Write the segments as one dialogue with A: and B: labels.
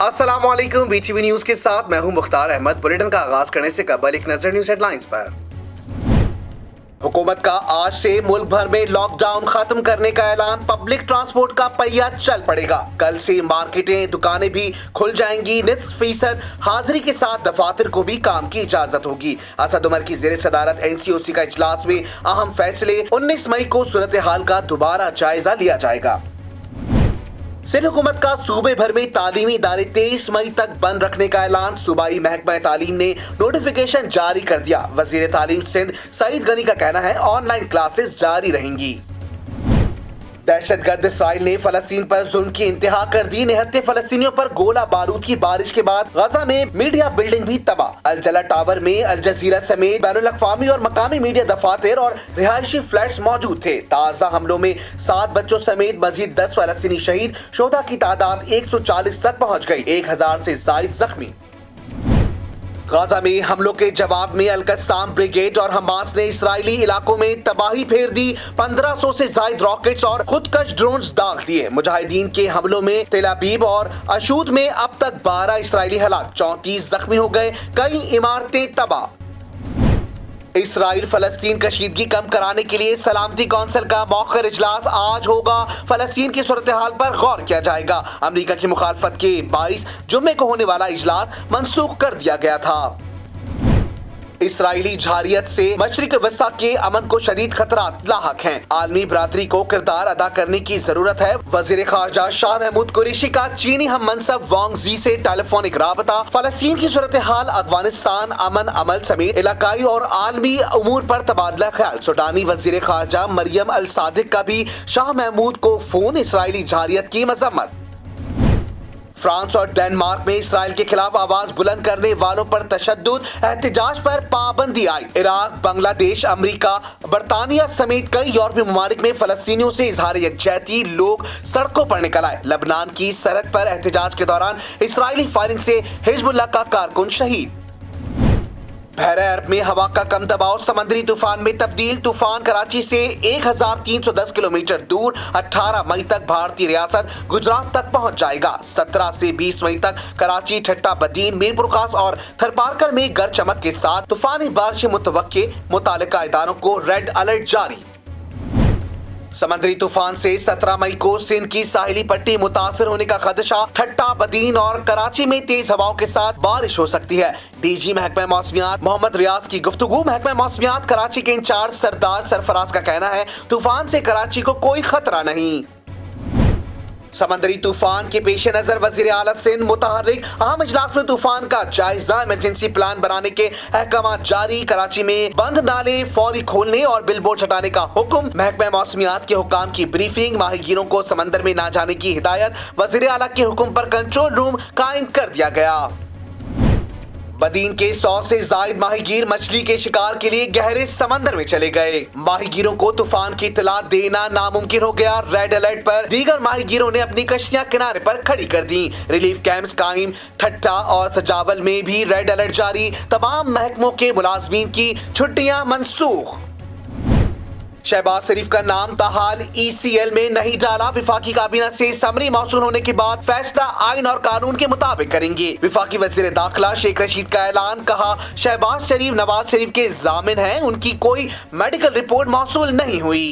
A: अस्सलाम वालेकुम। BTV news के साथ मैं हूं मुख्तार अहमद। बुलेटिन का आगाज करने से कबल एक नजर न्यूज हेडलाइंस पर। हुकूमत का आज से मुल्क भर में लॉकडाउन खत्म करने का ऐलान। पब्लिक ट्रांसपोर्ट का पहिया चल पड़ेगा। कल से मार्केटें दुकानें भी खुल जाएंगी। निस्फ फीसद हाजिरी के साथ दफातर को भी काम की इजाजत होगी। असद उमर की जेर सदारत NCOC का इजलास में अहम फैसले। 19 मई को सूरत हाल का दोबारा जायजा लिया जाएगा। सिंध हुकूमत का सूबे भर में तालीमी इदारे 23 मई तक बंद रखने का ऐलान। सूबाई महकमा तालीम ने नोटिफिकेशन जारी कर दिया। वजीर तालीम सिंध सईद गनी का कहना है ऑनलाइन क्लासेस जारी रहेंगी। दहशतगर्द इसराइल ने फलस्तीन पर जुल्म की इंतहा कर दी। 79 फलस्तीनियों पर गोला बारूद की बारिश के बाद गजा में मीडिया बिल्डिंग भी तबाह। अल जला टावर में अल जजीरा समेत बैनुल अक़वामी और मकामी मीडिया दफातर और रिहायशी फ्लैट्स मौजूद थे। ताज़ा हमलों में 7 बच्चों समेत मजीद 10 फलस्तीनी शहीद। शोधा की तादाद 140 तक पहुँच गई। 1000 से जायद जख्मी। गाजा में हमलों के जवाब में अल-कस्साम ब्रिगेड और हमास ने इस्राएली इलाकों में तबाही फेर दी। 1500 से जायद रॉकेट्स और खुदकश ड्रोन्स दाग दिए। मुजाहिदीन के हमलों में तेल अवीव और अशूद में अब तक 12 इस्राएली हलाक, 34 जख्मी हो गए। कई इमारतें तबाह। इसराइल फलस्तीन कशीदगी कम कराने के लिए सलामती कौंसिल का मौखर इजलास आज होगा। फलस्तीन की सूरत हाल पर गौर किया जाएगा। अमेरिका की मुखालफत के 22 जुम्मे को होने वाला इजलास मंसूख कर दिया गया था। इसराइली झारियत से मशरिक वस्ता के अमन को शदीद खतरात लाहक हैं। आलमी बरादरी को किरदार अदा करने की जरूरत है। वजीर खारजा शाह महमूद कुरैशी का चीनी हम मनसब वांग जी से टेलीफोनिक राबता। फलस्तीन की सूरत हाल, अफगानिस्तान, अमन अमल समेत इलाकाई और आलमी उमूर पर तबादला ख्याल। सूडानी वजीर खारजा मरियम अल सादिक का भी शाह महमूद को फोन। इसराइली झारियत की मजम्मत। फ्रांस और डेनमार्क में इसराइल के खिलाफ आवाज बुलंद करने वालों पर तशद्दुद। एहतजाज पर पाबंदी आई। इराक, बांग्लादेश, अमेरिका, बरतानिया समेत कई यूरोपीय ममालिक में फलस्तीनियों से इजहार यकजहती लोग सड़कों पर निकल आए। लबनान की सरहद पर एहतजाज के दौरान इसराइली फायरिंग से हिजबुल्लाह का कारकुन शहीद। बहरे अरब में हवा का कम दबाव समंदरी तूफान में तब्दील। तूफान कराची से 1310 किलोमीटर दूर 18 मई तक भारतीय रियासत गुजरात तक पहुंच जाएगा। 17 से 20 मई तक कराची, ठट्टा, बदीन, मीरपुर खास और थरपारकर में गरज चमक के साथ तूफानी बारिशें मुतवक्के। मुतालिका इदारों को रेड अलर्ट जारी। समंदरी तूफान से 17 मई को सिंध की साहिली पट्टी मुतासर होने का खदशा। ठट्टा, बदीन और कराची में तेज हवाओं के साथ बारिश हो सकती है। DG महकमा मौसमियात मोहम्मद रियाज की गुफ्तगू। महकमा मौसमियात कराची के इंचार्ज सरदार सरफराज का कहना है तूफान से कराची को कोई खतरा नहीं। समंदरी तूफान के पेश नजर वजीर आला सिंध मुतहर्रिक अहम इजलास में तूफान का जायजा। इमरजेंसी प्लान बनाने के अहकाम जारी। कराची में बंद नाले फौरी खोलने और बिलबोर्ड हटाने का हुक्म। महकमा मौसमियात के हुकाम की ब्रीफिंग। माहीगीरों को समंदर में न जाने की हिदायत। वजीर आला के हुक्म पर कंट्रोल रूम कायम कर दिया गया। बदीन के 100 से जायद माहीगीर मछली के शिकार के लिए गहरे समंदर में चले गए। माहीगीरों को तूफान की इत्तला देना नामुमकिन हो गया। रेड अलर्ट पर दीगर माहीगीरों ने अपनी कश्तियां किनारे पर खड़ी कर दी। रिलीफ कैंप्स कायम। ठट्टा और सजावल में भी रेड अलर्ट जारी। तमाम महकमों के मुलाजमीन की छुट्टियां मनसूख। शहबाज शरीफ का नाम ताहाल ECL में नहीं डाला। विफाकी काबीना से समरी मौसूल होने के बाद फैसला आइन और कानून के मुताबिक करेंगे। विफाकी वजीर दाखिला शेख रशीद का ऐलान। कहा शहबाज शरीफ नवाज शरीफ के जामिन हैं। उनकी कोई मेडिकल रिपोर्ट मौसूल नहीं हुई।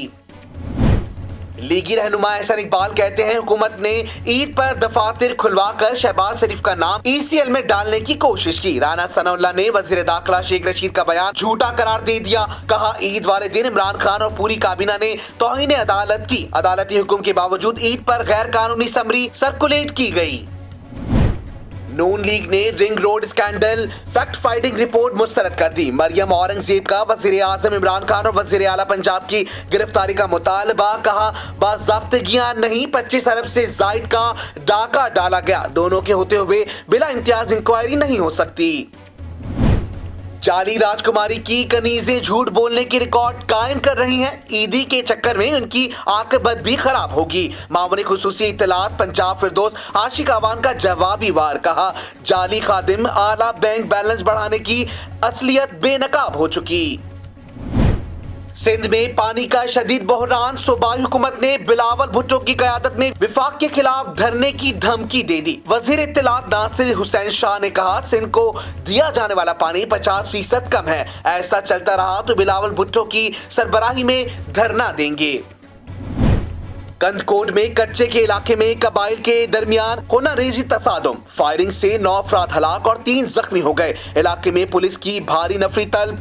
A: लीगी रहनुमा एहसन इकबाल कहते हैं हुकूमत ने ईद पर दफातर खुलवाकर शहबाज शरीफ का नाम ECL में डालने की कोशिश की। राना सनाउल्लाह ने वजीर दाखिला शेख रशीद का बयान झूठा करार दे दिया। कहा ईद वाले दिन इमरान खान और पूरी काबीना ने तौहीन अदालत की। अदालती हुक्म के बावजूद ईद पर गैर कानूनी समरी सर्कुलेट की गई। नून लीग ने ring road scandal fact finding report मुस्तरद कर दी। मरियम औरंगजेब का वजीर आजम इमरान खान और वजीर आला पंजाब की गिरफ्तारी का मुतालबा। कहा बाज़ाब्तगियां नहीं, 25 अरब से जायद का डाका डाला गया। दोनों के होते हुए बिला इम्तियाज इंक्वायरी नहीं हो सकती। जाली राजकुमारी की कनीजें झूठ बोलने की रिकॉर्ड कायम कर रही हैं। ईदी के चक्कर में उनकी आकबत भी खराब होगी। मामूली खुसूसी इत्तलात पंजाब फिरदौस आशिक अवान का जवाबी वार। कहा जाली खादिम आला बैंक बैलेंस बढ़ाने की असलियत बेनकाब हो चुकी। सिंध में पानी का शदीद बहरान, सूबाई हुकूमत ने बिलावल भुट्टो की क़यादत में विफाक के खिलाफ धरने की धमकी दे दी। वज़ीर इत्तलात नासिर हुसैन शाह ने कहा, सिंध को दिया जाने वाला पानी 50% कम है, ऐसा चलता रहा तो बिलावल भुट्टो की सरबराही में धरना देंगे। कंदकोट में कच्चे के इलाके में कबाइल के दरमियान खूनारेजी तसादुम, फायरिंग से 9 अफराद हलाक और 3 जख्मी हो गए। इलाके में पुलिस की भारी नफरी तलब।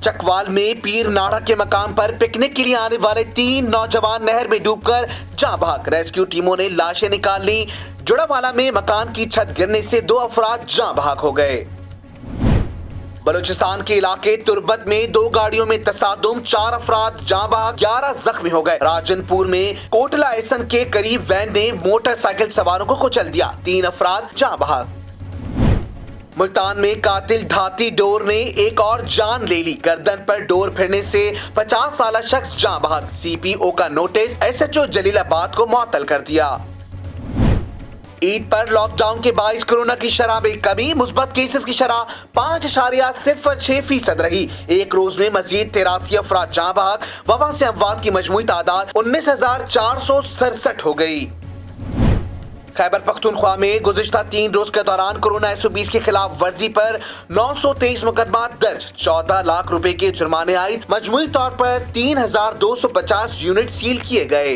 A: चकवाल में पीर नाड़ा के मकाम पर पिकनिक के लिए आने वाले 3 नौजवान नहर में डूबकर जाँ बहक। रेस्क्यू टीमों ने लाशें निकाल ली। जुड़ावाला में मकान की छत गिरने से 2 अफराद जाँ बहक हो गए। बलूचिस्तान के इलाके तुर्बत में 2 गाड़ियों में तसादुम, 4 अफराद जाँ बहक, 11 जख्मी हो गए। राजनपुर में कोटला ऐसन के करीब वैन ने मोटरसाइकिल सवारों को कुचल दिया, 3 अफराद जाँ बहक। मुल्तान में कातिल धाती डोर ने एक और जान ले ली। गर्दन पर डोर फिरने से 50 साल शख्स जाँ बहक। सीपीओ का नोटिस, एसएचओ जलीलाबाद को मुअत्तल कर दिया। ईद पर लॉकडाउन के बाइस कोरोना की शरह में कमी, मुस्बत केसेस की शरह 5.06% रही। एक रोज में मजीद 83 अफराद जाँ बहक। वबा से अमवात की मजमूई तादाद 19,467 हो गई। खैबर पख्तूनख्वा में गुज़िश्ता 3 रोज के दौरान कोरोना SOPs के खिलाफ वर्जी पर 923 मुकदमा दर्ज, 14 लाख रुपए के जुर्माने आए। मजमूई तौर पर 3,250 यूनिट सील किए गए।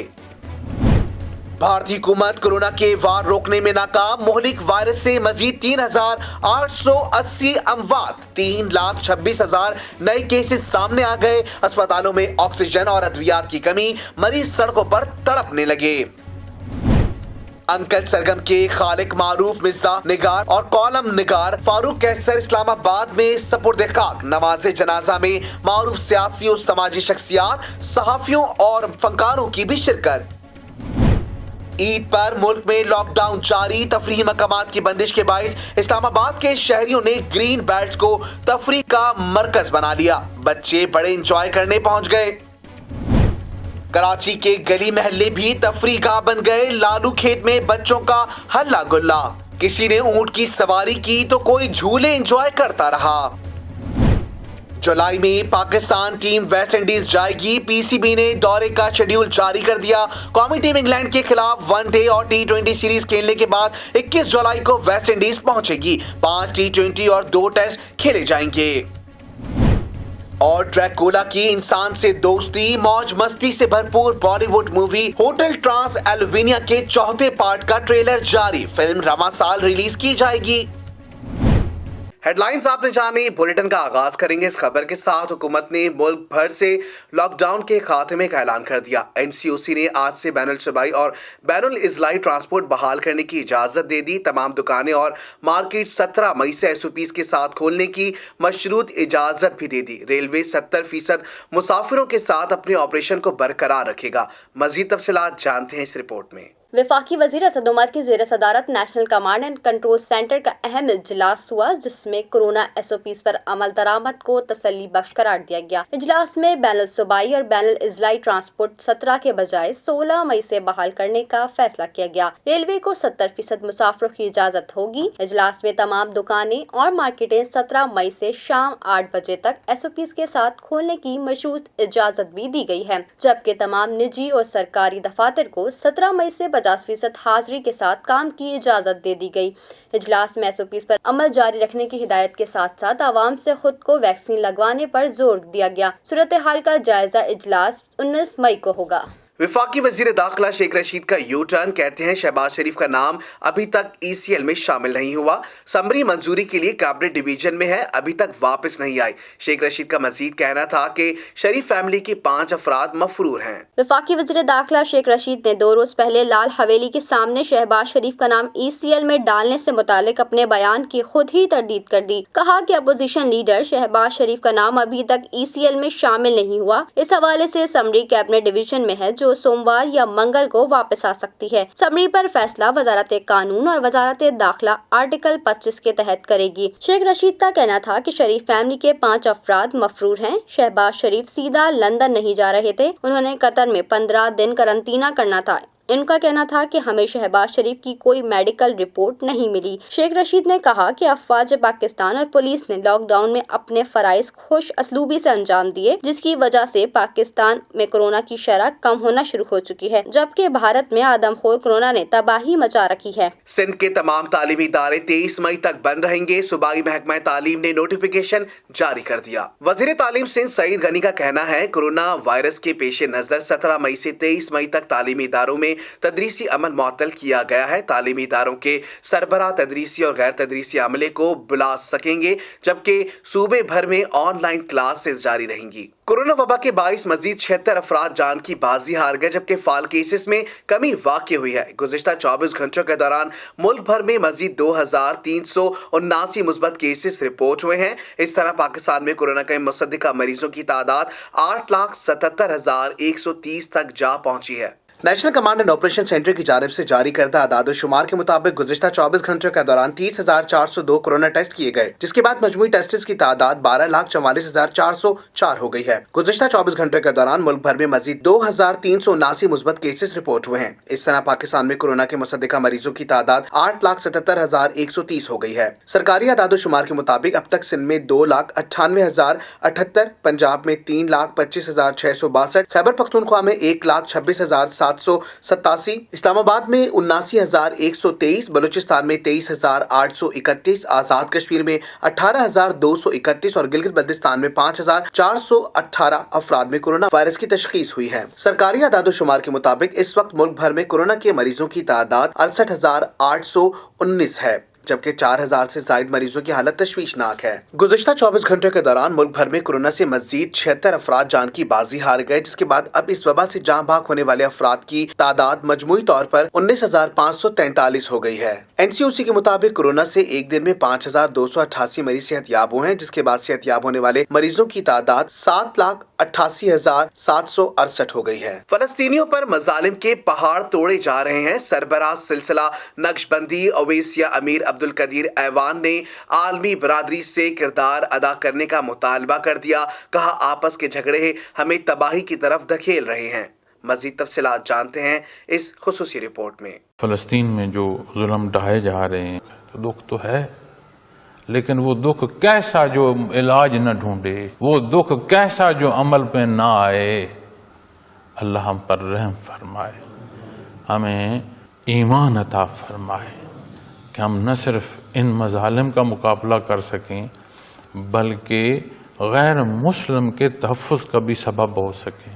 A: भारतीय हुकूमत कोरोना के वार रोकने में नाकाम, मुहलिक वायरस से मजीद 3,880 अमवात, 3,26,000 नए केसेस सामने आ गए। अस्पतालों में ऑक्सीजन और अद्वियात की कमी, मरीज सड़कों पर तड़पने लगे। अंकल सरगम के खालिक मारूफ मिर्जा निगार और कॉलम निगार फारूक कैसर इस्लामाबाद में सपुर्द खाक। नमाज़े जनाजा में मारूफ सियासी और समाजी शख्सियात, सहाफियों और फनकारों की भी शिरकत। ईद पर मुल्क में लॉकडाउन जारी, तफरीही मकामात की बंदिश के बाइस इस्लामाबाद के शहरियों ने ग्रीन बेल्ट को तफरीह का मरकज बना लिया। बच्चे बड़े इंजॉय करने पहुंच गए। कराची के गली महल्ले भी तफरीहगाह बन गए। लालू खेत में बच्चों का हल्ला गुल्ला, किसी ने ऊंट की सवारी की तो कोई झूले एंजॉय करता रहा। जुलाई में पाकिस्तान टीम वेस्ट इंडीज जाएगी। पीसीबी ने दौरे का शेड्यूल जारी कर दिया। कौमी टीम इंग्लैंड के खिलाफ वनडे और T20 सीरीज खेलने के बाद 21 जुलाई को वेस्ट इंडीज पहुंचेगी। 5 T20 और 2 टेस्ट खेले जाएंगे। और ड्रैकुला की इंसान से दोस्ती, मौज मस्ती से भरपूर बॉलीवुड मूवी होटल ट्रांस एल्वेनिया के 4थे पार्ट का ट्रेलर जारी। फिल्म रवा साल रिलीज की जाएगी। हेडलाइंस आपने जानी। बुलेटिन का आगाज करेंगे इस खबर के साथ। हुकूमत ने मुल्क भर से लॉकडाउन के खात्मे का ऐलान कर दिया। NCOC ने आज से बैनुल सूबाई और बैनुल इजलाई ट्रांसपोर्ट बहाल करने की इजाजत दे दी। तमाम दुकानें और मार्केट 17 मई से SOPs के साथ खोलने की मशरूत इजाजत भी दे दी। रेलवे 70% मुसाफिरों के साथ अपने ऑपरेशन को बरकरार रखेगा। मजीद तफसीलात जानते हैं इस रिपोर्ट में।
B: वफाकी वज़ीर असद उमर की ज़ेर सदारत national command and control centre का अहम इजलास हुआ, जिसमें कोरोना SOPs पर अमल दरामद को तसल्ली बख्श करार दिया गया। इजलास में बैनुल सूबाई और बैनुल इजलाई ट्रांसपोर्ट 17 के बजाय 16 मई से बहाल करने का फैसला किया गया। रेलवे को 70% मुसाफिरों की इजाजत होगी। इजलास में तमाम दुकानें और मार्केटें 17 मई से शाम 8 बजे तक SOPs के साथ खोलने की मशरूत इजाजत भी दी गई है, जबकि तमाम निजी और सरकारी दफातर को 17 मई से 50% हाजिरी के साथ काम की इजाजत दे दी गई। इजलास में SOPs पर अमल जारी रखने की हिदायत के साथ साथ आवाम से खुद को वैक्सीन लगवाने पर जोर दिया गया। सूरत हाल का जायजा इजलास 19 मई को होगा।
A: वफाकी वजीर दाखिला शेख रशीद का यू टर्न, कहते हैं शहबाज शरीफ का नाम अभी तक ECL में शामिल नहीं हुआ। समरी मंजूरी के लिए कैबिनेट डिवीजन में है, अभी तक वापस नहीं आई। शेख रशीद का मजीद कहना था कि शरीफ फैमिली के 5 अफराद मफरूर हैं।
B: वफाकी वजीर दाखिला शेख रशीद ने 2 रोज पहले लाल हवेली के सामने शहबाज शरीफ का नाम ECL में डालने से मुतालिक अपने बयान की खुद ही तरदीद कर दी। कहा कि अपोजिशन लीडर शहबाज शरीफ का नाम अभी तक ECL में शामिल नहीं हुआ। इस हवाले से समरी कैबिनेट डिवीजन में है, जो सोमवार या मंगल को वापस आ सकती है। समरी पर फैसला वजारत कानून और वजारत दाखिला आर्टिकल 25 के तहत करेगी। शेख रशीद का कहना था कि शरीफ फैमिली के 5 अफराद मफरूर हैं। शहबाज शरीफ सीधा लंदन नहीं जा रहे थे, उन्होंने कतर में 15 दिन करंतना करना था। ان کا کہنا تھا کہ ہمیں شہباز شریف کی کوئی میڈیکل رپورٹ نہیں ملی۔ شیخ رشید نے کہا کہ افواج پاکستان اور پولیس نے لاک ڈاؤن میں اپنے فرائض خوش اسلوبی سے انجام دیے، جس کی وجہ سے پاکستان میں کورونا کی شرح کم ہونا شروع ہو چکی ہے، جبکہ بھارت میں آدم خور کورونا نے تباہی مچا رکھی ہے۔
A: سندھ کے تمام تعلیمی ادارے 23 مئی تک بند رہیں گے، صوبائی محکمہ تعلیم نے نوٹیفیکیشن جاری کر دیا۔ وزیر تعلیم سندھ سعید غنی کا کہنا ہے کورونا وائرس کے پیش نظر 17 مئی سے 23 مئی تک تعلیمی اداروں میں تدریسی عمل معطل کیا گیا ہے۔ تعلیمی اداروں کے سربراہ تدریسی اور غیر تدریسی عملے کو بلا سکیں گے، جبکہ صوبے بھر میں آن لائن کلاسز جاری رہیں گی۔ کورونا وبا کے باعث مزید 76 افراد جان کی بازی ہار گئے، جبکہ فعال کیسز میں کمی واقع ہوئی ہے۔ گزشتہ 24 گھنٹوں کے دوران ملک بھر میں مزید 2379 مثبت کیسز رپورٹ ہوئے ہیں۔ اس طرح پاکستان میں کورونا کے مصدقہ مریضوں کی تعداد 8,77,130 تک جا پہنچی ہے۔ National command and operation centre کی جانب سے جاری کردہ اعداد و شمار کے مطابق گزشتہ 24 گھنٹوں کے دوران 30,402 کورونا ٹیسٹ کیے گئے، جس کے بعد مجموعی ٹیسٹس کی تعداد 12,44,404 ہو گئی ہے۔ گزشتہ 24 گھنٹوں کے دوران ملک بھر میں مزید 2,379 مثبت کیسز رپورٹ ہوئے ہیں۔ اس طرح پاکستان میں کورونا کے مصدقہ مریضوں کی تعداد 8,77,130 ہو گئی ہے۔ سرکاری اعداد و شمار کے مطابق اب تک سندھ میں 2,98,078، پنجاب میں 3,25,662، خیبر پختونخوا میں 1,26,787، اسلام آباد میں 79,123، بلوچستان میں 23,831، آزاد کشمیر میں 18,231 اور گلگت بلتستان میں 5,418 افراد میں کورونا وائرس کی تشخیص ہوئی ہے۔ سرکاری اعداد و شمار کے مطابق اس وقت ملک بھر میں کورونا کے مریضوں کی تعداد 68,819 ہے، جبکہ 4,000 سے زائد مریضوں کی حالت تشویشناک ہے۔ گزشتہ 24 گھنٹوں کے دوران ملک بھر میں کورونا سے مزید 76 افراد جان کی بازی ہار گئے، جس کے بعد اب اس وبا سے جاں بحق ہونے والے افراد کی تعداد مجموعی طور پر 19,543 ہو گئی ہے۔ NCOC کے مطابق کورونا سے ایک دن میں 5,288 مریض صحت یاب ہوئے ہیں، جس کے بعد صحت یاب ہونے والے مریضوں کی تعداد 7,88,768 ہو گئی ہے۔ فلسطینیوں پر مظالم کے پہاڑ توڑے جا رہے ہیں۔ سربراہ سلسلہ نقش بندی اویسیہ امیر عبدالقدیر ایوان نے عالمی برادری سے کردار ادا کرنے کا مطالبہ کر دیا۔ کہا آپس کے جھگڑے ہمیں تباہی کی طرف دھکیل رہے ہیں۔ مزید تفصیلات جانتے ہیں اس خصوصی رپورٹ میں۔
C: فلسطین میں جو ظلم ڈھائے جا رہے ہیں، دکھ تو ہے، لیکن وہ دکھ کیسا جو علاج نہ ڈھونڈے، وہ دکھ کیسا جو عمل پہ نہ آئے۔ اللہ ہم پر رحم فرمائے، ہمیں ایمان عطا فرمائے کہ ہم نہ صرف ان مظالم کا مقابلہ کر سکیں بلکہ غیر مسلم کے تحفظ کا بھی سبب ہو سکیں،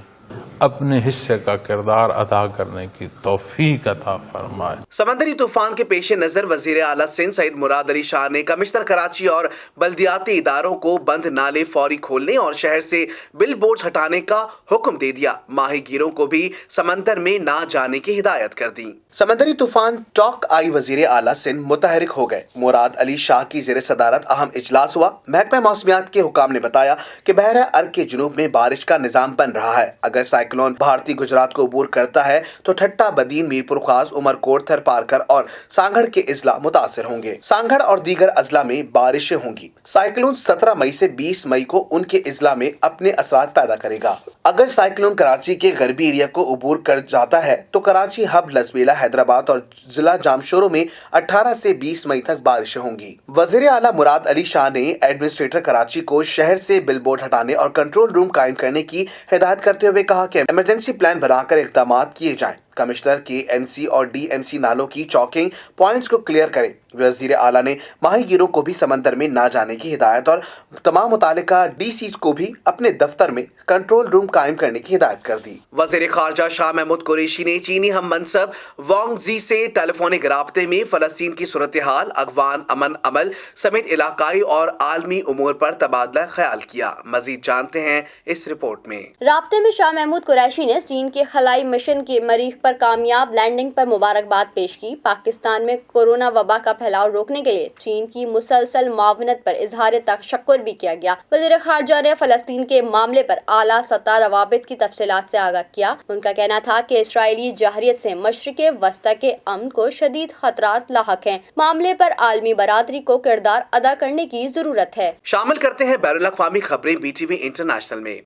C: اپنے حصے کا کردار ادا کرنے کی توفیق عطا فرمائے۔
A: سمندری طوفان کے پیش نظر وزیر اعلیٰ سندھ سعید مراد علی شاہ نے کمشنر کراچی اور بلدیاتی اداروں کو بند نالے فوری کھولنے اور شہر سے بل بورڈز ہٹانے کا حکم دے دیا۔ ماہی گیروں کو بھی سمندر میں نہ جانے کی ہدایت کر دی۔ سمندری طوفان ٹاک آئی وزیر اعلیٰ سندھ متحرک ہو گئے۔ مراد علی شاہ کی زیر صدارت اہم اجلاس ہوا۔ محکمہ موسمیات کے حکام نے بتایا کہ بحیرہ ارگ کے جنوب میں بارش کا نظام بن رہا ہے۔ اگر سائیکلون بھارتی گجرات کو عبور کرتا ہے تو ٹھٹا، بدین، میرپور خاص، عمرکوٹ، تھر پارکر اور سانگھڑ کے اضلاع متاثر ہوں گے۔ سانگھڑ اور دیگر اضلاع میں بارشیں ہوں گی۔ سائیکلون 17 مئی سے 20 مئی کو ان کے اضلاع میں اپنے اثرات پیدا کرے گا۔ اگر سائیکلون کراچی کے غربی ایریا کو عبور کر جاتا ہے تو کراچی، ہب، لسبیلا، حیدرآباد اور ضلع جامشورو میں 18 سے 20 مئی تک بارشیں ہوں گی۔ وزیر اعلیٰ مراد علی شاہ نے ایڈمنسٹریٹر کراچی کو شہر سے بل بورڈ ہٹانے اور کنٹرول روم قائم کرنے کی ہدایت کرتے ہوئے کہا کہ ایمرجنسی پلان بنا کر اقدامات کیے جائیں۔ کمشنر کے NC اور DMC نالوں کی چوکنگ پوائنٹس کو کلیئر کریں۔ وزیر اعلیٰ نے ماہی گیروں کو بھی سمندر میں نہ جانے کی ہدایت اور تمام متعلقہ DCs کو بھی اپنے دفتر میں کنٹرول روم قائم کرنے کی ہدایت کر دی۔ وزیر خارجہ شاہ محمود قریشی نے چینی ہم منصب وانگ زی سے ٹیلی فونک رابطے میں فلسطین کی صورتحال، افغان امن عمل سمیت علاقائی اور عالمی امور پر تبادلہ خیال کیا۔ مزید جانتے ہیں اس رپورٹ میں۔
B: رابطے میں شاہ محمود قریشی نے چین کے خلائی مشن کے مریخ پر کامیاب لینڈنگ پر مبارکباد پیش کی۔ پاکستان میں کورونا وبا کا پھیلاؤ روکنے کے لیے چین کی مسلسل معاونت پر اظہار تشکر بھی کیا گیا۔ وزیر خارجہ نے فلسطین کے معاملے پر اعلیٰ سطح روابط کی تفصیلات سے آگاہ کیا۔ ان کا کہنا تھا کہ اسرائیلی جارحیت سے مشرق وسطی کے امن کو شدید خطرات لاحق ہیں۔ معاملے پر عالمی برادری کو کردار ادا کرنے کی ضرورت ہے۔
A: شامل کرتے ہیں بین الاقوامی خبریں BTV انٹرنیشنل میں۔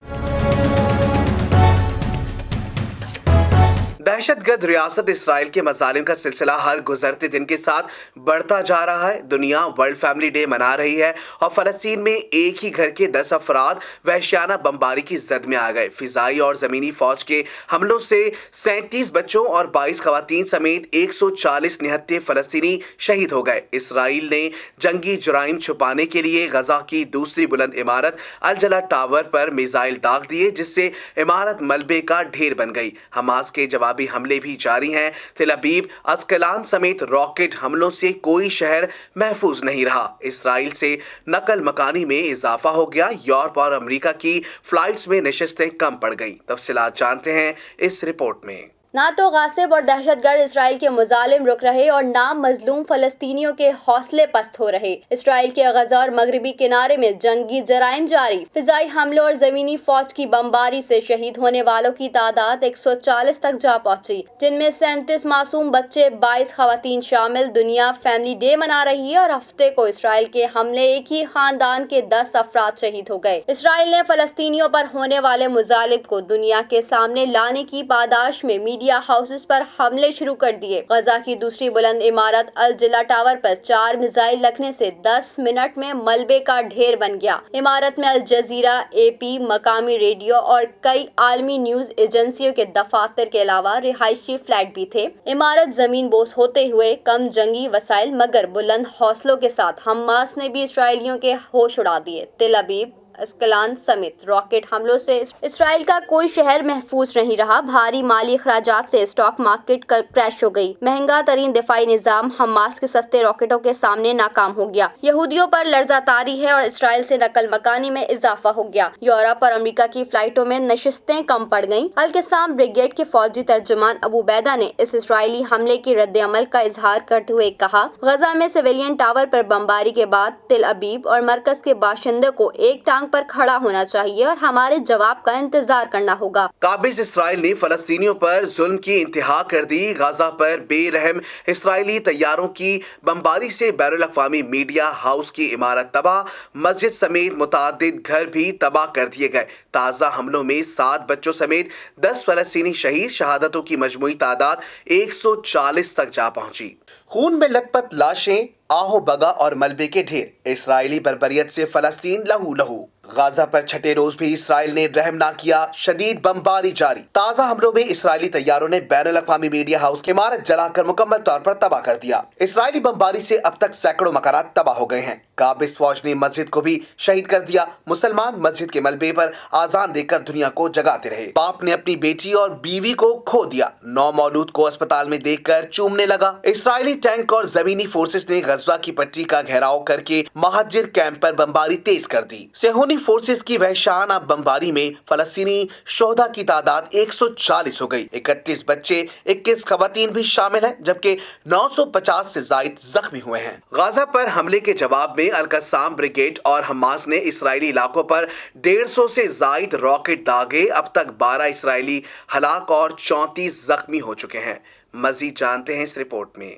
A: दहशत गर्द रियासत इसराइल के मजालिम का सिलसिला हर गुजरते दिन के साथ बढ़ता जा रहा है। दुनिया वर्ल्ड फैमिली डे मना रही है और फलस्तीन में एक ही घर के 10 अफराद वहशियाना बमबारी की जद में आ गए। फिजाई और जमीनी फौज के हमलों से 37 बच्चों और 22 खवातीन समेत 140 निहत्थे फलस्तीनी शहीद हो गए। इसराइल ने जंगी जुराइम छुपाने के लिए गजा की दूसरी बुलंद इमारत अल जला टावर पर मिसाइल दाग दिए, जिससे इमारत मलबे का ढेर बन गई। हमास के जवाबी हमले भी जारी हैं। तेल अबीब, अस्कलान समेत रॉकेट हमलों से कोई शहर महफूज नहीं रहा। इसराइल से नकल मकानी में इजाफा हो गया। यूरोप और अमेरिका की फ्लाइट्स में नशिस्तें कम पड़ गईं। तफसीलात जानते हैं इस रिपोर्ट में।
B: ना तो गासिब और दहशतगर्द इसराइल के मुजालिम रुक रहे और नाम मजलूम फलस्तीनियों के हौसले पस्त हो रहे। इसराइल के गजा और मगरबी किनारे में जंगी जराइम जारी। फिजाई हमलों और जमीनी फौज की बमबारी से शहीद होने वालों की तादाद 140 तक जा पहुंची, जिनमें 37 मासूम बच्चे, 22 खवातीन शामिल। दुनिया फैमिली डे मना रही है और हफ्ते को इसराइल के हमले एक ही खानदान के 10 अफराद शहीद हो गए। इसराइल ने फलस्तीनियों पर होने वाले मुजालिम को दुनिया के सामने लाने की पादाश में मीडिया हाउसेस पर हमले शुरू कर दिए। गजा की दूसरी बुलंद इमारत अल जिला टावर पर 4 मिसाइल लगने से 10 मिनट में मलबे का ढेर बन गया। इमारत में अल जजीरा, AP, मकामी रेडियो और कई आलमी न्यूज एजेंसियों के दफातर के अलावा रिहायशी फ्लैट भी थे। इमारत जमीन बोस होते हुए कम जंगी वसाइल मगर बुलंद हौसलों के साथ हमास ने भी इसराइलियों के होश उड़ा दिए। तेल अबीब, अस्कलान समेत रॉकेट हमलों से इसराइल का कोई शहर महफूज नहीं रहा। भारी माली अखराजात से स्टॉक मार्केट क्रैश हो गई। महंगा तरीन दिफाई निजाम हमास के सस्ते रॉकेटों के सामने नाकाम हो गया। यहूदियों पर लर्जा तारी है और इसराइल से नकल मकानी में इजाफा हो गया। यूरोप और अमेरिका की फ्लाइटों में नशिस्तें कम पड़ गईं। अल क़स्साम ब्रिगेड के फौजी तर्जुमान अबू बैदा ने इस इसराइली हमले की रद्द-ए-अमल का इजहार करते हुए कहा, गजा में सिविलियन टावर पर बमबारी के बाद तेल अबीब और मरकज के बाशिंदों को एक टांग पर खड़ा होना चाहिए और हमारे जवाब का इंतजार करना होगा।
A: काबिज इसराइल ने फलस्तीनियों पर जुल्म की इंतहा कर दी। गाजा पर बेरहम इसराइली तैयारों की बमबारी से बैनुल अक़वामी मीडिया हाउस की इमारत तबाह, मस्जिद समेत मुतादिद घर भी तबाह कर दिए गए। ताज़ा हमलों में 7 बच्चों समेत 10 फलस्तीनी शहीद। शहादतों की मजमूई तादाद 140 तक जा पहुंची। खून में लथपथ लाशें, आहो बगा और मलबे के ढेर। इसराइली बर्बरियत से फलस्तीन लहू लहू। गाजा पर छठे रोज भी इसराइल ने रहम ना किया। शदीद बमबारी जारी। ताज़ा हमलों में इसराइली तैयारों ने बैनुल अक़वामी मीडिया हाउस की इमारत जलाकर मुकम्मल तौर पर तबाह कर दिया। इसराइली बमबारी से अब तक सैकड़ों मकानात तबाह हो गए हैं। काबिज फौज ने मस्जिद को भी शहीद कर दिया। मुसलमान मस्जिद के मलबे पर आजान देकर दुनिया को जगाते रहे। बाप ने अपनी बेटी और बीवी को खो दिया। नौमौलूद को अस्पताल में देखकर चूमने लगा। इसराइली टैंक और जमीनी फोर्सेस ने गज़वा की पट्टी का घेराव करके महाजिर कैंप पर बमबारी तेज कर दी। सेहूनी फोर्सेस की वहशाना बमबारी में फलस्तीनी शोहदा की तादाद 140 हो गई। 31 बच्चे, 21 खवातीन भी शामिल हैं, जबकि 950 से जायद जख्मी हुए हैं। गाजा पर हमले के जवाब में अल क़स्साम ब्रिगेड और हमास ने इसराइली इलाकों पर 150 से जायद रॉकेट दागे। अब तक 12 इसराइली हलाक और 34 जख्मी हो चुके हैं। मजीद जानते हैं इस रिपोर्ट में।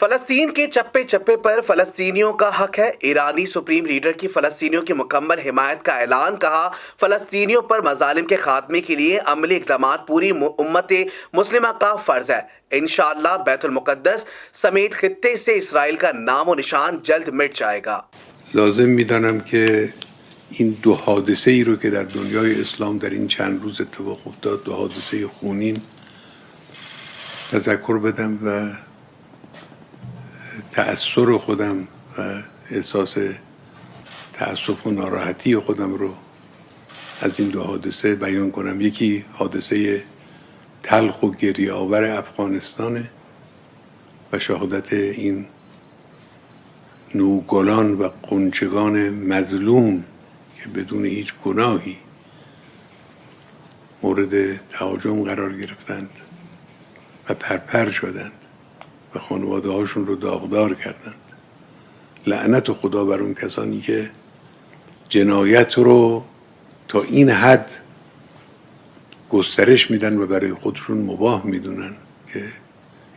A: फलस्तीन के चप्पे चप्पे पर फलस्तीनियों का हक है। ईरानी सुप्रीम लीडर की फलस्तीनियों की मुकम्मल हिमायत का ऐलान। कहा, फलस्तीनियों पर मजालिम के खात्मे के लिए अमली इक़दामात पूरी उम्मत मुस्लिमा का फर्ज है। इंशाअल्लाह बैतुल मुक़द्दस समेत खित्ते से इसराइल का नामो निशान जल्द मिट जाएगा।
D: لازم میدانم که این دو حادثه ای رو که در دنیای اسلام در این چند روز اتفاق افتاد، دو حادثه خونین، تذکر بدم و تأثیر خودم و احساس تأسف و ناراحتی خودم رو از این دو حادثه بیان کنم. یکی حادثه تلخ و گریه آور افغانستانه و شهادت این نوگلان و قنچگان مظلوم که بدون هیچ گناهی مورد تهاجم قرار گرفتند و پرپر شدند و خانواده هاشون رو داغدار کردند. لعنت خدا بر اون کسانی که جنایت رو تا این حد گسترش میدن و برای خودشون مباح میدونن که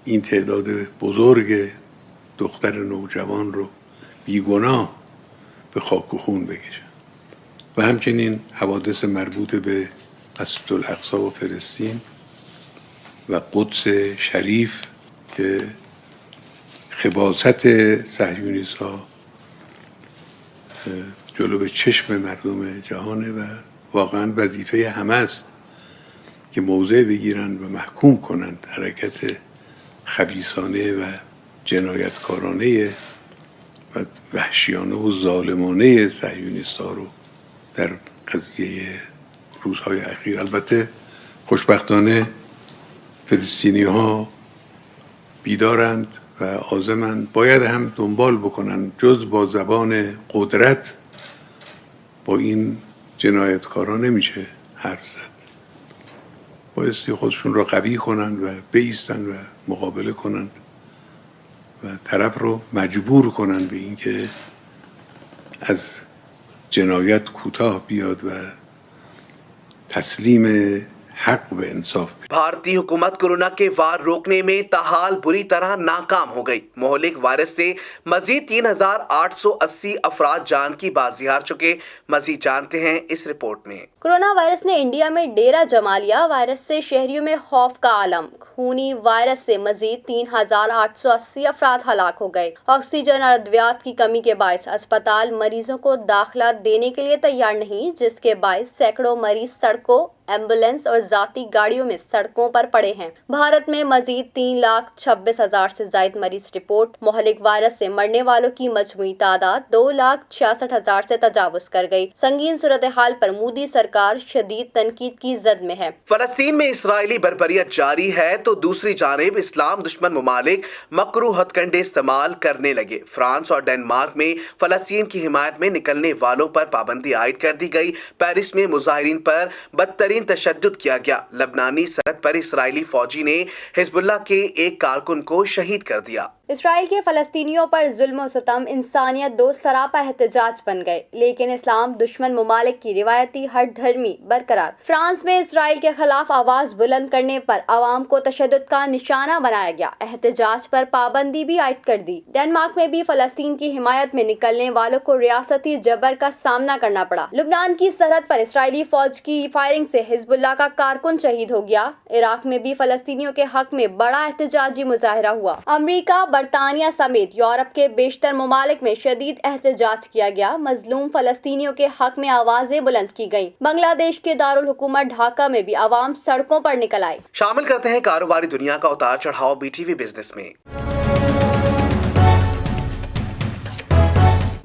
D: این تعداد بزرگ دختر نوجوان رو بیگناه به خاک و خون بکشن. و همچنین حوادث مربوط به مسجد الاقصی و فلسطین و قدس شریف که خباثت صهیونیست ها جلو به چشم مردم جهانه و واقعا وظیفه همه است که موضع بگیرند و محکوم کنند حرکت خبیثانه و جنایتکارانه و وحشیانه و ظالمانه صهیونیست ها رو در قضیه روزهای اخیر. البته خوشبختانه فلسطینی ها بیدارند و عازمند، باید هم دنبال بکنن، جز با زبان قدرت با این جنایتکاران نمیشه حرف زد. بایستی خودشون را قوی کنن و بایستن و مقابله کنن و طرف رو مجبور کنن به این که از جنایت کوتاه بیاد و تسلیم حق و انصاف بھی.
A: بھارتی حکومت کورونا کے وار روکنے میں تاحال بری طرح ناکام ہو گئی. مہلک وائرس سے مزید 3,880 افراد جان کی بازی ہار چکے. مزید جانتے ہیں اس رپورٹ میں.
B: کورونا وائرس نے انڈیا میں ڈیرہ جما لیا. وائرس سے شہریوں میں خوف کا عالم. خونی وائرس سے مزید 3,880 افراد ہلاک ہو گئے. آکسیجن اور ادویات کی کمی کے باعث اسپتال مریضوں کو داخلہ دینے کے لیے تیار نہیں، جس کے باعث سینکڑوں مریض سڑکوں، ایمبولینس اور ذاتی گاڑیوں میں سڑکوں پر پڑے ہیں. بھارت میں مزید 3,26,000 سے زائد مریض رپورٹ. مہلک وائرس سے مرنے والوں کی مجموعی تعداد 2,66,000 سے تجاوز کر گئی. سنگین صورتحال پر مودی سرکار شدید تنقید کی زد میں ہے.
A: فلسطین میں اسرائیلی بربریت جاری ہے تو دوسری جانب اسلام دشمن ممالک مکروہ ہتھ کنڈے استعمال کرنے لگے. فرانس اور ڈنمارک میں فلسطین کی حمایت میں نکلنے والوں پر پابندی عائد کر دی گئی. پیرس میں مظاہرین پر بدترین تشدد کیا گیا. لبنانی سرحد پر اسرائیلی فوجی نے حزب اللہ کے ایک کارکن کو شہید کر دیا.
B: اسرائیل کے فلسطینیوں پر ظلم و ستم انسانیت دوست سراپا احتجاج بن گئے، لیکن اسلام دشمن ممالک کی روایتی ہٹ دھرمی برقرار. فرانس میں اسرائیل کے خلاف آواز بلند کرنے پر عوام کو تشدد کا نشانہ بنایا گیا. احتجاج پر پابندی بھی عائد کر دی. ڈنمارک میں بھی فلسطین کی حمایت میں نکلنے والوں کو ریاستی جبر کا سامنا کرنا پڑا. لبنان کی سرحد پر اسرائیلی فوج کی فائرنگ سے حزب اللہ کا کارکن شہید ہو گیا. عراق میں بھی فلسطینیوں کے حق میں بڑا احتجاجی مظاہرہ ہوا. امریکہ، برطانیہ سمیت یورپ کے بیشتر ممالک میں شدید احتجاج کیا گیا. مظلوم فلسطینیوں کے حق میں آوازیں بلند کی گئیں. بنگلہ دیش کے دارالحکومت ڈھاکہ میں بھی عوام سڑکوں پر نکل آئے.
A: شامل کرتے ہیں کاروباری دنیا کا اتار چڑھاؤ BTV بزنس میں.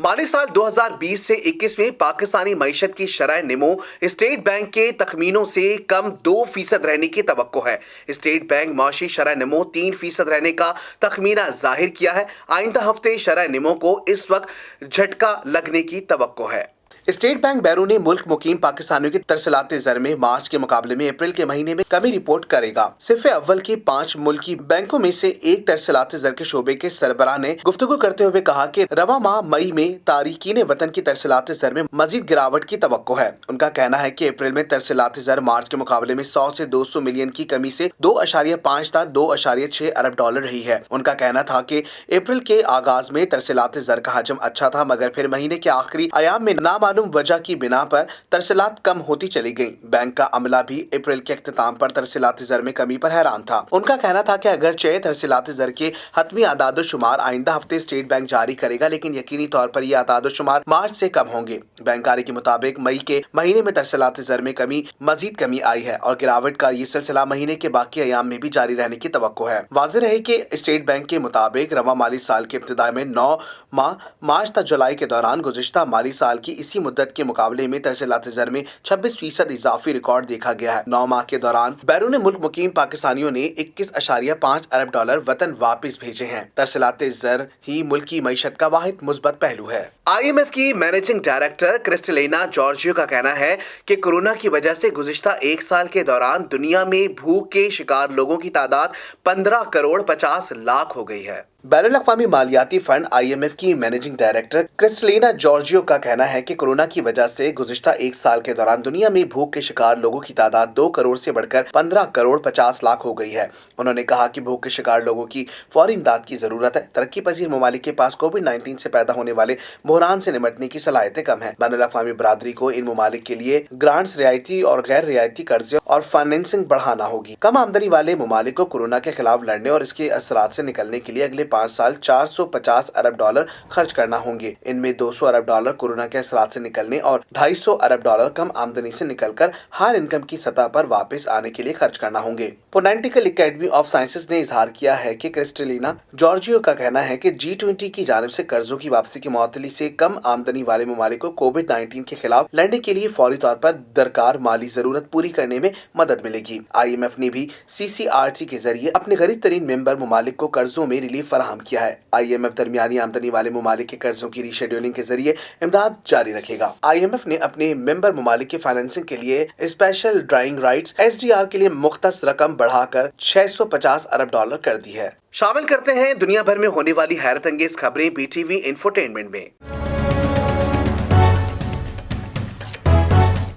A: مالی سال 2020 سے 21 میں پاکستانی معیشت کی شرح نمو اسٹیٹ بینک کے تخمینوں سے کم 2% رہنے کی توقع ہے. اسٹیٹ بینک معاشی شرح نمو 3% رہنے کا تخمینہ ظاہر کیا ہے. آئندہ ہفتے شرح نمو کو اس وقت جھٹکا لگنے کی توقع ہے. اسٹیٹ بینک بیرون ملک مقیم پاکستانیوں کی ترسیلات زر میں مارچ کے مقابلے میں اپریل کے مہینے میں کمی رپورٹ کرے گا. صف اول کے 5 ملکی بینکوں میں سے ایک ترسیلات زر کے شعبے کے سربراہ نے گفتگو کرتے ہوئے کہا کہ رواں ماہ مئی میں تارکین وطن کی ترسیلات زر میں مزید گراوٹ کی توقع ہے. ان کا کہنا ہے کہ اپریل میں ترسیلات زر مارچ کے مقابلے میں 100 سے 200 ملین کی کمی سے 2.5 تا 2.6 ارب ڈالر رہی ہے. ان کا کہنا تھا کہ اپریل کے آغاز میں ترسیلات زر کا حجم اچھا تھا، مگر پھر مہینے کے آخری ایام میں نامعلوم وجہ کی بنا پر ترسیلات کم ہوتی چلی گئیں. بینک کا عملہ بھی اپریل کے اختتام پر ترسیلات زر میں کمی پر حیران تھا. ان کا کہنا تھا کہ اگرچہ ترسیلات زر کے حتمی اعداد و شمار آئندہ ہفتے اسٹیٹ بینک جاری کرے گا، لیکن یقینی طور پر یہ اعداد و شمار مارچ سے کم ہوں گے. بینکاری کے مطابق مئی کے مہینے میں ترسیلات زر میں مزید کمی آئی ہے اور گراوٹ کا یہ سلسلہ مہینے کے باقی ایام میں بھی جاری رہنے کی توقع ہے. واضح رہے کہ اسٹیٹ بینک کے مطابق رواں مالی سال کے ابتدا میں 9 ماہ مارچ تا جولائی کے دوران گزشتہ مالی سال کی اسی मुद्दत के मुकाबले में तरसीलात ज़र में 26% इजाफी रिकॉर्ड देखा गया है। 9 माह के दौरान बैरून मुल्क मुकीम पाकिस्तानियों ने 21.5 अरब डॉलर वतन वापस भेजे हैं। तरसीलात ज़र ही मुल्क की मईशत का वाहिद मुस्बत पहलू है। IMF की मैनेजिंग डायरेक्टर क्रिस्टलिना जॉर्जियो का कहना है कि कोरोना की वजह से गुज़िश्ता एक साल के दौरान दुनिया में भूख के शिकार लोगों की तादाद 15 करोड़ 50 लाख हो गई है। बैनुल-अक़वामी मालियाती फंड IMF की मैनेजिंग डायरेक्टर क्रिस्टलिना जॉर्जियो का कहना है कि कोरोना की वजह से गुज़िश्ता एक साल के दौरान दुनिया में भूख के शिकार लोगों की तादाद 2 करोड़ से बढ़कर 15 करोड़ 50 लाख हो गई है। उन्होंने कहा कि भूख के शिकार लोगों की फौरी इमदाद की जरूरत है। तरक्की पजीर ममालिक के पास कोविड-19 से पैदा होने वाले बहरान से निपटने की सलाहियतें कम है। बैनुल-अक़वामी बरादरी को इन ममालिक के लिए ग्रांट्स, रियायती और गैर रियायती कर्जे और फाइनेंसिंग बढ़ाना होगी। कम आमदनी वाले ममालिक को कोरोना के खिलाफ लड़ने और इसके असरात से निकलने के लिए अगले 5 साल 450 अरब डॉलर खर्च करना होंगे। इनमें 200 अरब डॉलर कोरोना के असरात से निकलने और 250 अरब डॉलर कम आमदनी से निकलकर हायर इनकम की सतह पर वापस आने के लिए खर्च करना होंगे। पोलिटिकल एकेडमी ऑफ साइंसेज ने इजहार किया है कि क्रिस्टलिना जॉर्जियो का कहना है कि G20 की जानिब से कर्जों की वापसी की मुअत्तली से कम आमदनी वाले ममालिक को कोविड-19 के खिलाफ लड़ने के लिए फौरी तौर पर दरकार माली जरूरत पूरी करने में मदद मिलेगी। IMF ने भी CCRT के जरिए अपने गरीब तरीन मेंबर ममालिक को कर्जों में रिलीफ फराहम किया है। IMF दरमियानी आमदनी वाले ममालिक के कर्जों की रीशेड्यूलिंग के जरिए इमदाद जारी रखेगा। IMF ने अपने मेंबर ममालिक की फाइनेंसिंग के लिए स्पेशल ड्राइंग राइट्स SDR के लिए मुख्तस रकम बढ़ाकर 650 अरब डॉलर कर दी है। शामिल करते हैं दुनिया भर में होने वाली हैरत अंगेज खबरें BTV इंफोटेनमेंट में।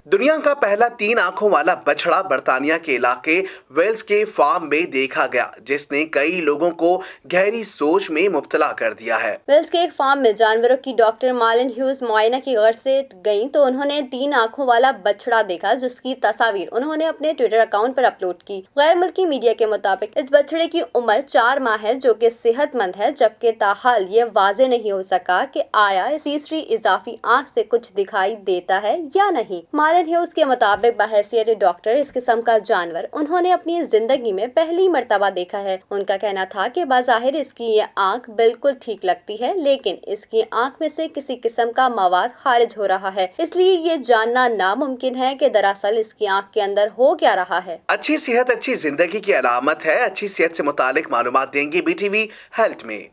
A: दुनिया का पहला 3 आंखों वाला बछड़ा बर्तानिया के इलाके वेल्स के फार्म में देखा गया, जिसने कई लोगों को गहरी सोच में मुब्तला कर दिया है।
B: वेल्स के एक फार्म में जानवरों की डॉक्टर मार्लिन ह्यूज मुआयना की गर्ज से गईं तो उन्होंने 3 आंखों वाला बछड़ा देखा, जिसकी तस्वीर उन्होंने अपने ट्विटर अकाउंट पर अपलोड की। गैर मुल्की मीडिया के मुताबिक इस बछड़े की उम्र 4 माह है, जो कि सेहतमंद है, जबकि ताहाल ये वाजे नहीं हो सका कि आया इस तीसरी इजाफी आंख से कुछ दिखाई देता है या नहीं। मार्लिन ह्यूज के मुताबिक बहैसियत डॉक्टर इस किस्म का जानवर उन्होंने अपनी जिंदगी में पहली मर्तबा देखा है। उनका कहना था कि बाज़ाहिर इसकी ये आंख बिल्कुल ठीक लगती है, लेकिन इसकी आंख में से किसी किस्म का मवाद खारिज हो रहा है, इसलिए ये जानना नामुमकिन है कि दरअसल इसकी आंख के अंदर हो क्या रहा है।
A: अच्छी सेहत अच्छी जिंदगी की अलामत है। अच्छी सेहत से मुतालिक मालूमात देंगे BTV हेल्थ में।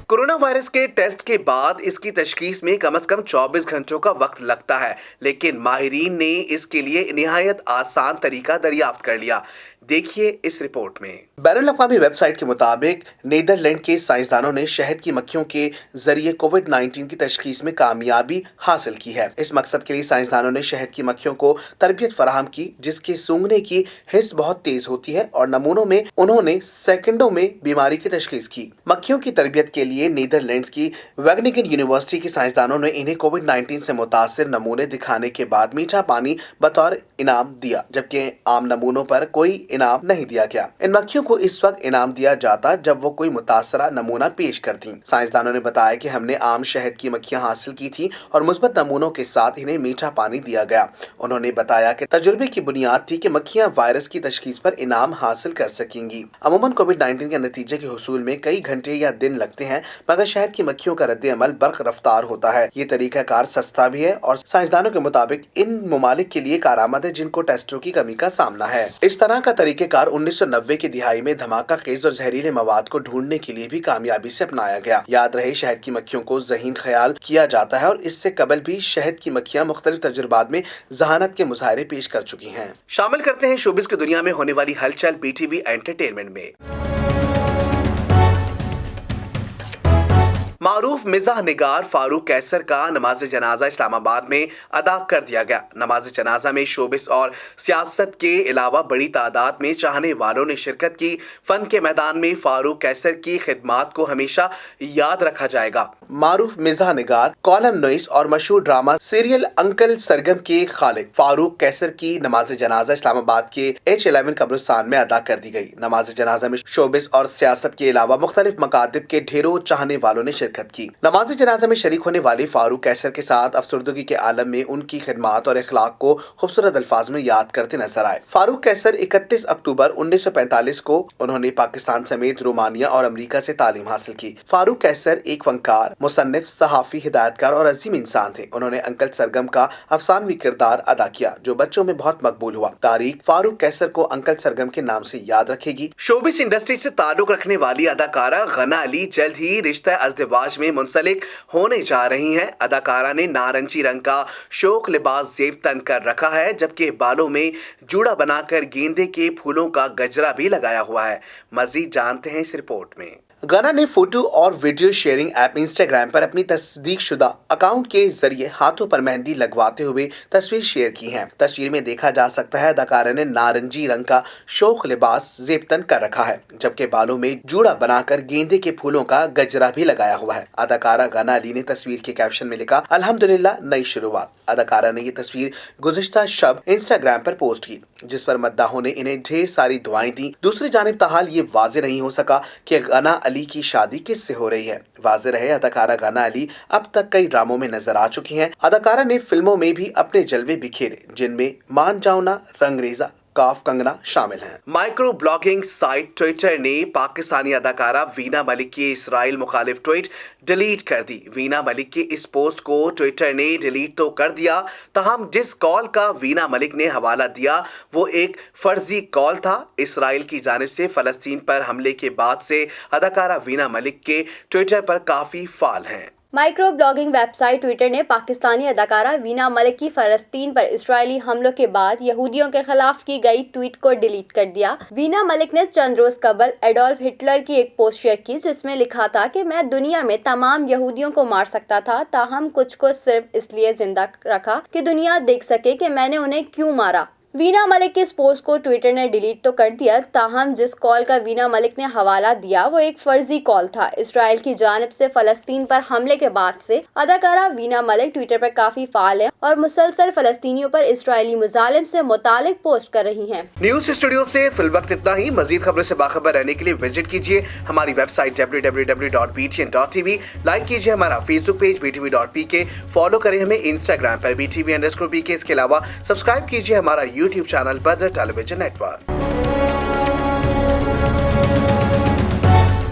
A: कोरोना वायरस के टेस्ट के बाद इसकी तशखीस में कम से कम 24 घंटों का वक्त लगता है, लेकिन माहिरीन ने इसके लिए निहायत आसान तरीका दरियाफ्त कर लिया। देखिए इस रिपोर्ट में। बैनुल-अक़वामी वेबसाइट के मुताबिक नीदरलैंड के साइंसदानों ने शहद की मक्खियों के जरिए कोविड-19 की तशखीस में कामयाबी हासिल की है। इस मकसद के लिए साइंसदानों ने शहद की मक्खियों को तरबियत फराहम की, जिसके सूंघने की हिस्स बहुत तेज होती है, और नमूनों में उन्होंने सेकंडों में बीमारी की तशखीस की। मक्खियों की तरबियत के लिए नीदरलैंड्स की वैगनिगन यूनिवर्सिटी के साइंसदानों ने इन्हें कोविड-19 से मुतासिर नमूने दिखाने के बाद मीठा पानी बतौर इनाम दिया, जबकि आम नमूनों पर कोई इनाम नहीं दिया गया। इन मक्खियों को इस वक्त इनाम दिया जाता जब वो कोई मुतासरा नमूना पेश करती। साइंसदानों ने बताया कि हमने आम शहद की मक्खियां हासिल की थी और मुस्बत नमूनों के साथ इन्हें मीठा पानी दिया गया। उन्होंने बताया कि तजुर्बे की बुनियाद थी कि मक्खियां वायरस की तशखीस पर इनाम हासिल कर सकेंगी। अमूमन कोविड-19 के नतीजे के हुसूल में कई घंटे या दिन लगते हैं, मगर शहद की मक्खियों का रद्द अमल बर्क रफ्तार होता है। ये तरीकाकार सस्ता भी है और साइंसदानों के मुताबिक इन ममालिक के लिए कारआमद है जिनको टेस्टों की कमी का सामना है। इस तरह का तरीकेकार 1990 की दिहाई में धमाका खेज और जहरीले मवाद को ढूंढने के लिए भी कामयाबी से अपनाया गया। याद रहे, शहद की मक्खियों को ज़हीन ख्याल किया जाता है और इससे कबल भी शहद की मक्खियां मुख्तलिफ तजुर्बात में जहानत के मुजाहरे पेश कर चुकी हैं। शामिल करते हैं शोबिस की दुनिया में होने वाली हलचल BTV एंटरटेनमेंट में। मारूफ मिजाह निगार फारूक कैसर का नमाज जनाजा इस्लामाबाद में अदा कर दिया गया। नमाज जनाजा में शोबिस और सियासत के अलावा बड़ी तादाद में चाहने वालों ने शिरकत की। फन के मैदान में फारूक कैसर की खिदमात को हमेशा याद रखा जाएगा। मारूफ मिजाह निगार, कॉलम नवीस और मशहूर ड्रामा सीरियल अंकल सरगम के खालिक फारूक कैसर की नमाज जनाजा इस्लामाबाद के H11 कब्रिस्तान में अदा कर दी गई। नमाज जनाजा में शोबिस और सियासत के अलावा मुख्तलिफ मकातिब के ढेरों चाहने वालों ने शिरकत शिरकत की। नमाज जनाजा में शरीक होने वाले फारूक कैसर के साथ अफसरदगी के आलम में उनकी खिदमात और अखलाक को खूबसूरत अल्फाज में याद करते नजर आए। फारूक कैसर 31 अक्टूबर 1945 को उन्होंने पाकिस्तान समेत रोमानिया और अमेरिका से तालीम हासिल की। फारूक कैसर एक फनकार, मुसन्निफ, सहाफी, हिदायतकार और अजीम इंसान थे। उन्होंने अंकल सरगम का अफसानवी किरदार अदा किया जो बच्चों में बहुत मकबूल हुआ। तारीख फारूक कैसर को अंकल सरगम के नाम से याद रखेगी। शोबिस इंडस्ट्री से ताल्लुक रखने वाली अदाकारा गना अली जल्द ही रिश्ता अज़दिवाज में मुंसलिक होने जा रही हैं। अदाकारा ने नारंगी रंग का शोक लिबास जेब तन कर रखा है, जबकि बालों में जूड़ा बनाकर गेंदे के फूलों का गजरा भी लगाया हुआ है। मजीद जानते हैं इस रिपोर्ट में। गाना ने फोटो और वीडियो शेयरिंग ऐप इंस्टाग्राम पर अपनी तस्दीक शुदा अकाउंट के जरिए हाथों पर मेहंदी लगवाते हुए तस्वीर शेयर की है। तस्वीर में देखा जा सकता है अदाकारा ने नारंगी रंग का शोक लिबास जेबतन कर रखा है, जबकि बालों में जूड़ा बनाकर गेंदे के फूलों का गजरा भी लगाया हुआ है। अदाकारा गाना अली ने तस्वीर के कैप्शन में लिखा, अल्हम्दुलिल्लाह नई शुरुआत। अदाकारा ने ये तस्वीर गुज़िश्ता शब इंस्टाग्राम पर पोस्ट की, जिस पर मद्दाहों ने इन्हें ढेर सारी दुआएं दी। दूसरी जानिब ताहाल ये वाज़ेह नहीं हो सका कि गाना अली की शादी किससे हो रही है। वाज़ेह रहे अदाकारा गाना अली अब तक कई ड्रामों में नजर आ चुकी हैं। अदाकारा ने फिल्मों में भी अपने जलवे बिखेरे, जिनमें मान जाओ ना, रंगरेजा, काफ कंगना शामिल हैं। माइक्रो ब्लॉगिंग साइट ट्विटर ने पाकिस्तानी अदाकारा वीना मलिक की इसराइल मुखालिफ ट्वीट डिलीट कर दी। वीना मलिक की इस पोस्ट को ट्विटर ने डिलीट तो कर दिया, ताहम जिस कॉल का वीना मलिक ने हवाला दिया वो एक फर्जी कॉल था। इसराइल की जानिब से फलस्तीन पर हमले के बाद से अदाकारा वीना मलिक के ट्विटर पर काफी फाल हैं।
B: माइक्रो ब्लॉगिंग वेबसाइट ट्विटर ने पाकिस्तानी अदाकारा वीना मलिक की फलस्तीन पर इजरायली हमलों के बाद यहूदियों के खिलाफ की गई ट्वीट को डिलीट कर दिया। वीना मलिक ने चंद रोज कबल एडोल्फ हिटलर की एक पोस्ट शेयर की, जिसमें लिखा था कि मैं दुनिया में तमाम यहूदियों को मार सकता था, ताहम कुछ को सिर्फ इसलिए जिंदा रखा कि दुनिया देख सके कि मैंने उन्हें क्यों मारा। वीना मलिक के इस पोस्ट को ट्विटर ने डिलीट तो कर दिया, ताहम जिस कॉल का वीना मलिक ने हवाला दिया वो एक फर्जी कॉल था। इसराइल की जानिब से फलस्तीन पर हमले के बाद से अदाकारा वीना मलिक ट्विटर पर काफी फाल है और मुसलसल फलस्तीनियों पर इसराइली मुजालिम से मुतालिक पोस्ट कर रही हैं।
A: न्यूज स्टूडियो से फिल वक्त इतना ही। मजीद खबरों से बाखबर रहने के लिए विजिट कीजिए हमारी वेबसाइट www.btn.tv। लाइक कीजिए हमारा फेसबुक पेज btv.pk। फॉलो करें हमें इंस्टाग्राम पर btv_pk। इसके अलावा सब्सक्राइब कीजिए हमारा YouTube channel Badr television network.